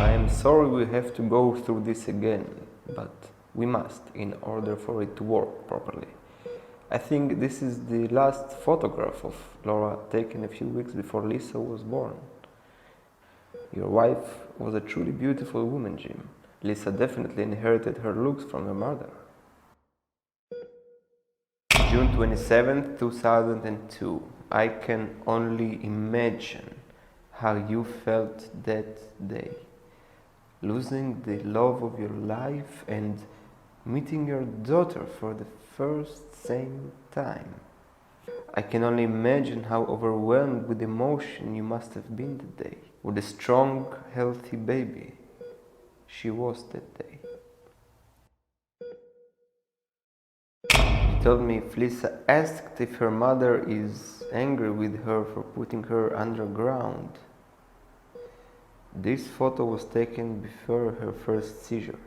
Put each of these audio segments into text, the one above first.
I am sorry we have to go through this again, but we must in order for it to work properly. I think this is the last photograph of Laura taken a few weeks before Lisa was born. Your wife was a truly beautiful woman, Jim. Lisa definitely inherited her looks from her mother. June 27th, 2002. I can only imagine how you felt that day. Losing the love of your life and meeting your daughter for the same time. I can only imagine how overwhelmed with emotion you must have been that day. With a strong, healthy baby she was that day. You told me if Lisa asked if her mother is angry with her for putting her underground. This photo was taken before her first seizure.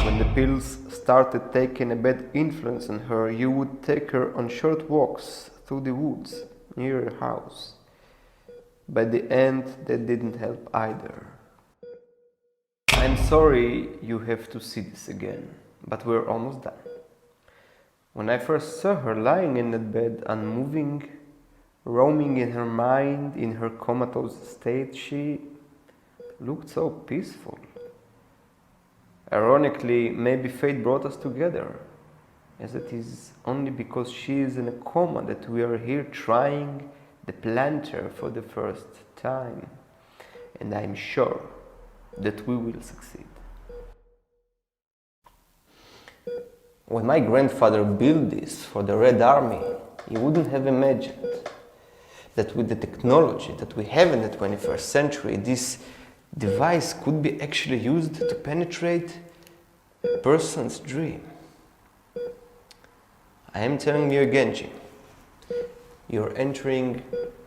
When the pills started taking a bad influence on her, you would take her on short walks through the woods near your house. By the end, that didn't help either. I'm sorry you have to see this again, but we're almost done. When I first saw her lying in that bed, unmoving, roaming in her mind, in her comatose state, she looked so peaceful. Ironically, maybe fate brought us together, as it is only because she is in a coma that we are here trying the planter for the first time, and I'm sure that we will succeed. When my grandfather built this for the Red Army, he wouldn't have imagined that with the technology that we have in the 21st century, this device could be actually used to penetrate a person's dream. I am telling you again, Jim, you're entering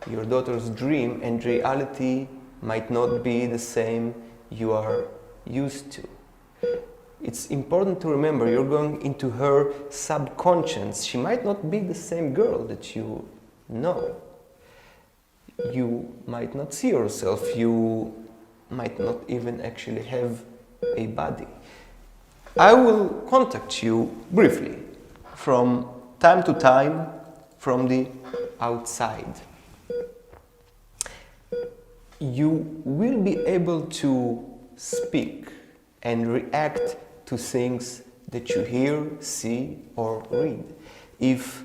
your daughter's dream and reality might not be the same you are used to. It's important to remember you're going into her subconscious. She might not be the same girl that you know. You might not see yourself, you might not even actually have a body. I will contact you briefly from time to time from the outside. You will be able to speak and react to things that you hear, see, or read. If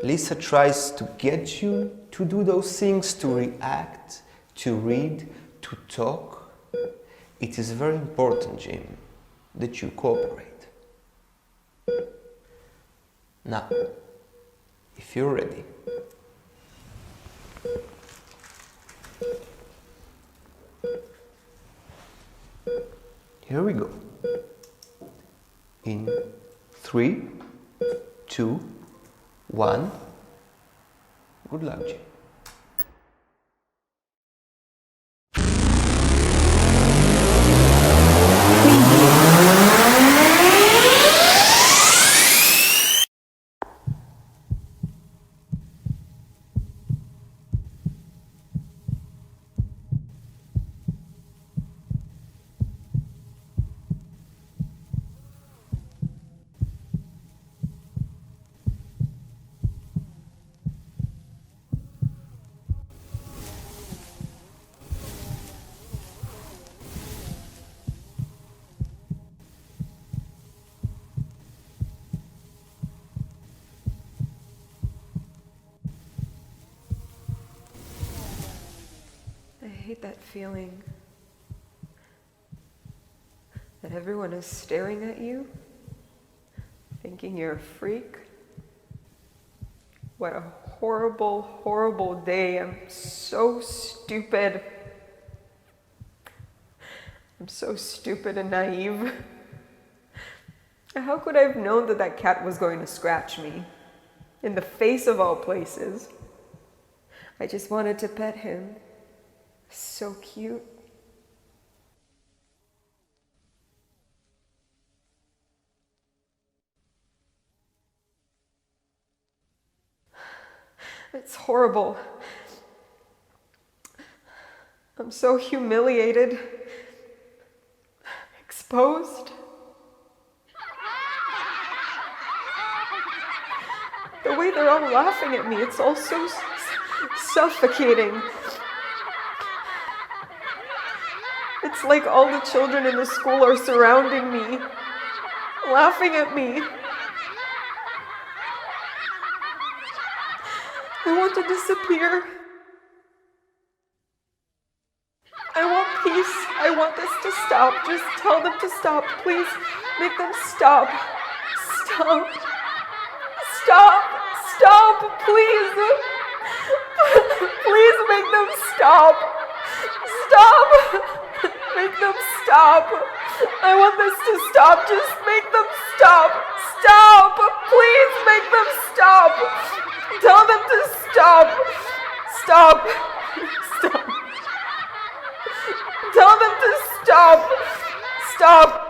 Lisa tries to get you to do those things, to react, to read, to talk, it is very important, Jim, that you cooperate. Now, if you're ready, here we go. In 3, 2, 1. Good luck, Jim. I hate that feeling that everyone is staring at you, thinking you're a freak. What a horrible, horrible day. I'm so stupid. I'm so stupid and naive. How could I have known that that cat was going to scratch me? In the face of all places. I just wanted to pet him. So cute. It's horrible. I'm so humiliated, exposed. The way they're all laughing at me, it's all so suffocating. It's like all the children in the school are surrounding me, laughing at me. I want to disappear. I want peace. I want this to stop. Just tell them to stop. Please make them stop. Stop. Stop. Stop. Please. Please make them stop. Stop. Make them stop. I want this to stop. Just make them stop. Stop. Please make them stop. Tell them to stop. Stop. Stop. Tell them to stop. Stop.